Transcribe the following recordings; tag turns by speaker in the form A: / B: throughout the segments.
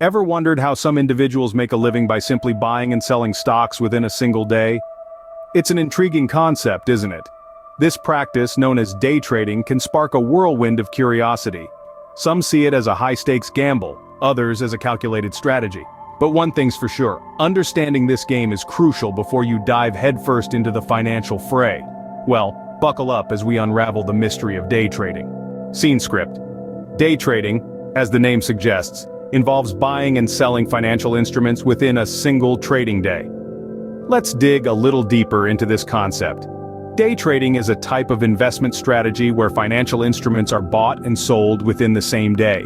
A: Ever wondered how some individuals make a living by simply buying and selling stocks within a single day? It's an intriguing concept, isn't it? This practice, known as day trading, can spark a whirlwind of curiosity. Some see it as a high-stakes gamble, others as a calculated strategy. But one thing's for sure, understanding this game is crucial before you dive headfirst into the financial fray. Well, buckle up as we unravel the mystery of day trading. Scene script. Day trading, as the name suggests, involves buying and selling financial instruments within a single trading day. Let's dig a little deeper into this concept. Day trading is a type of investment strategy where financial instruments are bought and sold within the same day.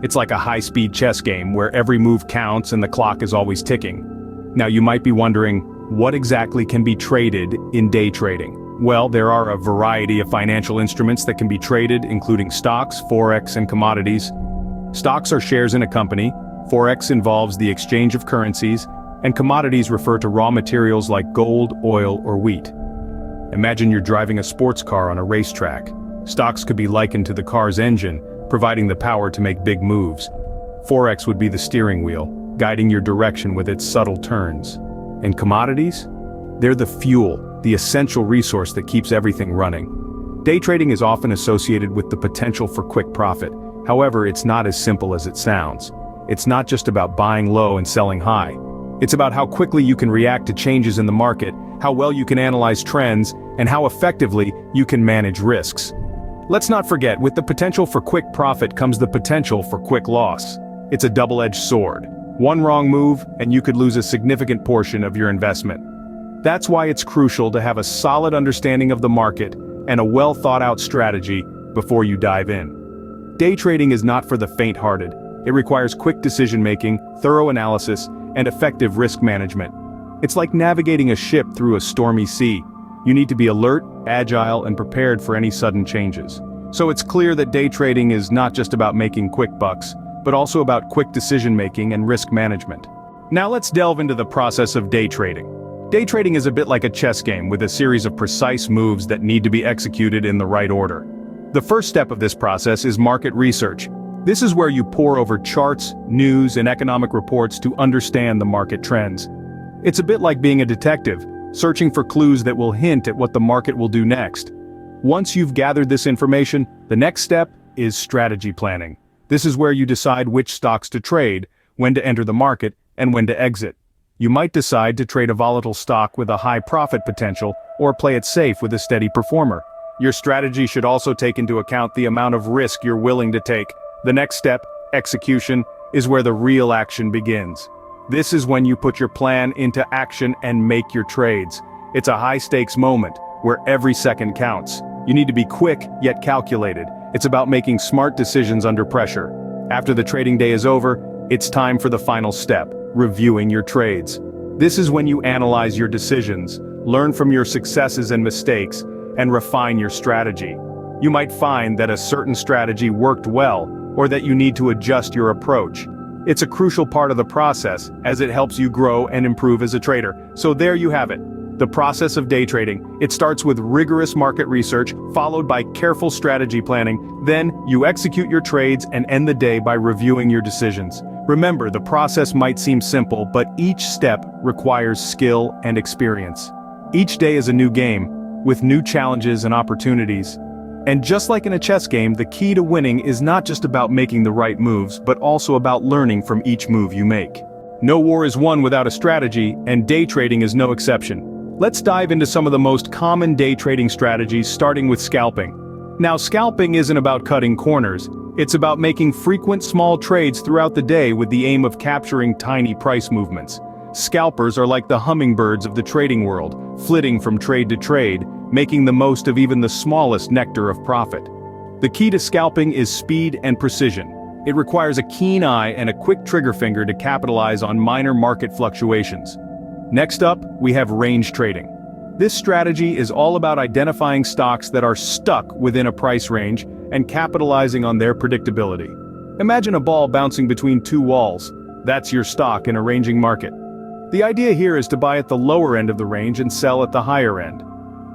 A: It's like a high-speed chess game where every move counts and the clock is always ticking. Now you might be wondering, what exactly can be traded in day trading? Well, there are a variety of financial instruments that can be traded, including stocks, forex, and commodities. Stocks are shares in a company, forex involves the exchange of currencies, and commodities refer to raw materials like gold, oil, or wheat. Imagine you're driving a sports car on a racetrack. Stocks could be likened to the car's engine, providing the power to make big moves. Forex would be the steering wheel, guiding your direction with its subtle turns. And commodities? They're the fuel, the essential resource that keeps everything running. Day trading is often associated with the potential for quick profit. However, it's not as simple as it sounds. It's not just about buying low and selling high. It's about how quickly you can react to changes in the market, how well you can analyze trends, and how effectively you can manage risks. Let's not forget, with the potential for quick profit comes the potential for quick loss. It's a double-edged sword. One wrong move, and you could lose a significant portion of your investment. That's why it's crucial to have a solid understanding of the market and a well-thought-out strategy before you dive in. Day trading is not for the faint-hearted. It requires quick decision-making, thorough analysis, and effective risk management. It's like navigating a ship through a stormy sea. You need to be alert, agile, and prepared for any sudden changes. So it's clear that day trading is not just about making quick bucks, but also about quick decision-making and risk management. Now let's delve into the process of day trading. Day trading is a bit like a chess game with a series of precise moves that need to be executed in the right order. The first step of this process is market research. This is where you pore over charts, news, and economic reports to understand the market trends. It's a bit like being a detective, searching for clues that will hint at what the market will do next. Once you've gathered this information, the next step is strategy planning. This is where you decide which stocks to trade, when to enter the market, and when to exit. You might decide to trade a volatile stock with a high profit potential, or play it safe with a steady performer. Your strategy should also take into account the amount of risk you're willing to take. The next step, execution, is where the real action begins. This is when you put your plan into action and make your trades. It's a high-stakes moment, where every second counts. You need to be quick, yet calculated. It's about making smart decisions under pressure. After the trading day is over, it's time for the final step, reviewing your trades. This is when you analyze your decisions, learn from your successes and mistakes, and refine your strategy. You might find that a certain strategy worked well, or that you need to adjust your approach. It's a crucial part of the process, as it helps you grow and improve as a trader. So there you have it. The process of day trading. It starts with rigorous market research, followed by careful strategy planning. Then, you execute your trades and end the day by reviewing your decisions. Remember, the process might seem simple, but each step requires skill and experience. Each day is a new game, with new challenges and opportunities. And just like in a chess game, the key to winning is not just about making the right moves, but also about learning from each move you make. No war is won without a strategy, and day trading is no exception. Let's dive into some of the most common day trading strategies, starting with scalping. Now, scalping isn't about cutting corners. It's about making frequent small trades throughout the day with the aim of capturing tiny price movements. Scalpers are like the hummingbirds of the trading world, flitting from trade to trade, making the most of even the smallest nectar of profit. The key to scalping is speed and precision. It requires a keen eye and a quick trigger finger to capitalize on minor market fluctuations. Next up, we have range trading. This strategy is all about identifying stocks that are stuck within a price range and capitalizing on their predictability. Imagine a ball bouncing between two walls. That's your stock in a ranging market. The idea here is to buy at the lower end of the range and sell at the higher end.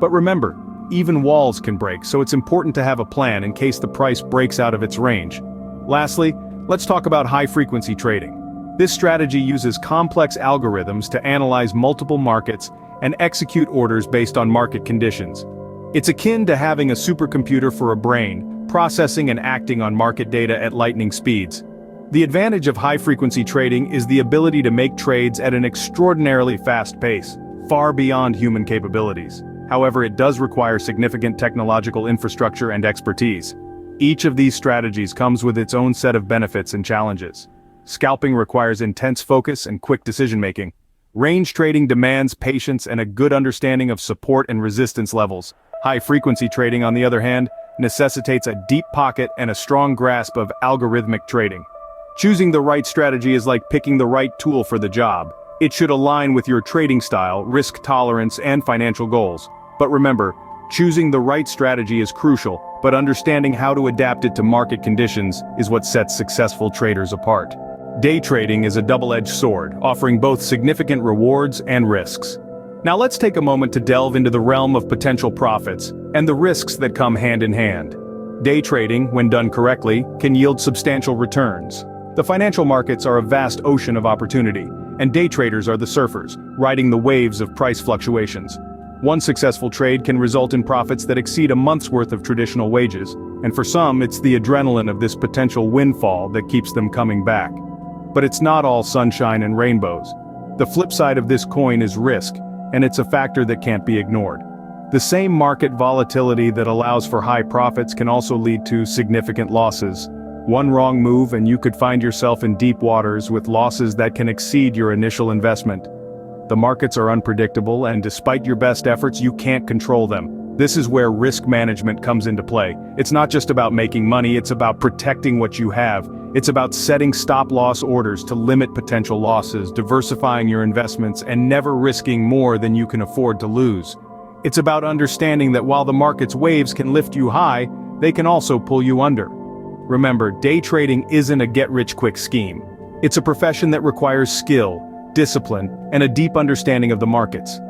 A: But remember, even walls can break, so it's important to have a plan in case the price breaks out of its range. Lastly, let's talk about high-frequency trading. This strategy uses complex algorithms to analyze multiple markets and execute orders based on market conditions. It's akin to having a supercomputer for a brain, processing and acting on market data at lightning speeds. The advantage of high-frequency trading is the ability to make trades at an extraordinarily fast pace, far beyond human capabilities. However, it does require significant technological infrastructure and expertise. Each of these strategies comes with its own set of benefits and challenges. Scalping requires intense focus and quick decision-making. Range trading demands patience and a good understanding of support and resistance levels. High-frequency trading, on the other hand, necessitates a deep pocket and a strong grasp of algorithmic trading. Choosing the right strategy is like picking the right tool for the job. It should align with your trading style, risk tolerance, and financial goals. But remember, choosing the right strategy is crucial, but understanding how to adapt it to market conditions is what sets successful traders apart. Day trading is a double-edged sword, offering both significant rewards and risks. Now let's take a moment to delve into the realm of potential profits and the risks that come hand in hand. Day trading, when done correctly, can yield substantial returns. The financial markets are a vast ocean of opportunity, and day traders are the surfers, riding the waves of price fluctuations. One successful trade can result in profits that exceed a month's worth of traditional wages, and for some it's the adrenaline of this potential windfall that keeps them coming back. But it's not all sunshine and rainbows. The flip side of this coin is risk, and it's a factor that can't be ignored. The same market volatility that allows for high profits can also lead to significant losses. One wrong move and you could find yourself in deep waters with losses that can exceed your initial investment. The markets are unpredictable, and despite your best efforts, you can't control them. This is where risk management comes into play. It's not just about making money, it's about protecting what you have. It's about setting stop-loss orders to limit potential losses, diversifying your investments, and never risking more than you can afford to lose. It's about understanding that while the market's waves can lift you high, they can also pull you under. Remember, day trading isn't a get-rich-quick scheme. It's a profession that requires skill, discipline, and a deep understanding of the markets.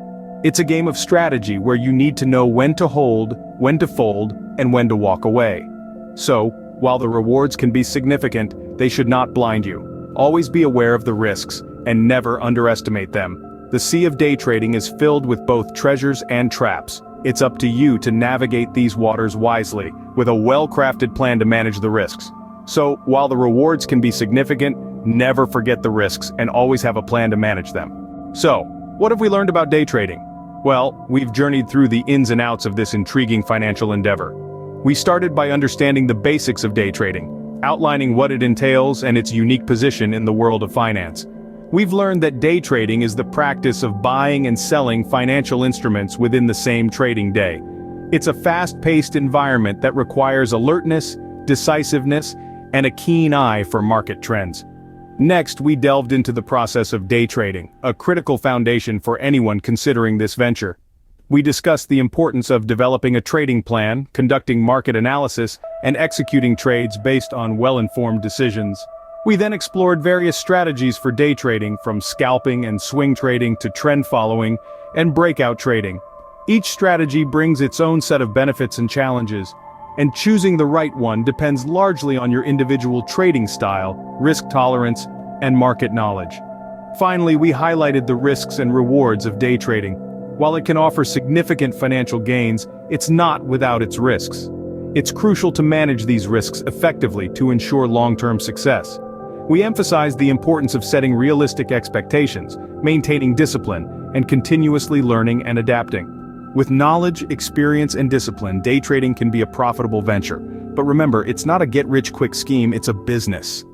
A: It's a game of strategy where you need to know when to hold, when to fold, and when to walk away. So, while the rewards can be significant, they should not blind you. Always be aware of the risks, and never underestimate them. The sea of day trading is filled with both treasures and traps. It's up to you to navigate these waters wisely, with a well-crafted plan to manage the risks. So, while the rewards can be significant, never forget the risks and always have a plan to manage them. So, what have we learned about day trading? Well, we've journeyed through the ins and outs of this intriguing financial endeavor. We started by understanding the basics of day trading, outlining what it entails and its unique position in the world of finance. We've learned that day trading is the practice of buying and selling financial instruments within the same trading day. It's a fast-paced environment that requires alertness, decisiveness, and a keen eye for market trends. Next, we delved into the process of day trading, a critical foundation for anyone considering this venture. We discussed the importance of developing a trading plan, conducting market analysis, and executing trades based on well-informed decisions. We then explored various strategies for day trading, from scalping and swing trading to trend following and breakout trading. Each strategy brings its own set of benefits and challenges, and choosing the right one depends largely on your individual trading style, risk tolerance, and market knowledge. Finally, we highlighted the risks and rewards of day trading. While it can offer significant financial gains, it's not without its risks. It's crucial to manage these risks effectively to ensure long-term success. We emphasized the importance of setting realistic expectations, maintaining discipline, and continuously learning and adapting. With knowledge, experience, and discipline, day trading can be a profitable venture. But remember, it's not a get-rich-quick scheme, it's a business.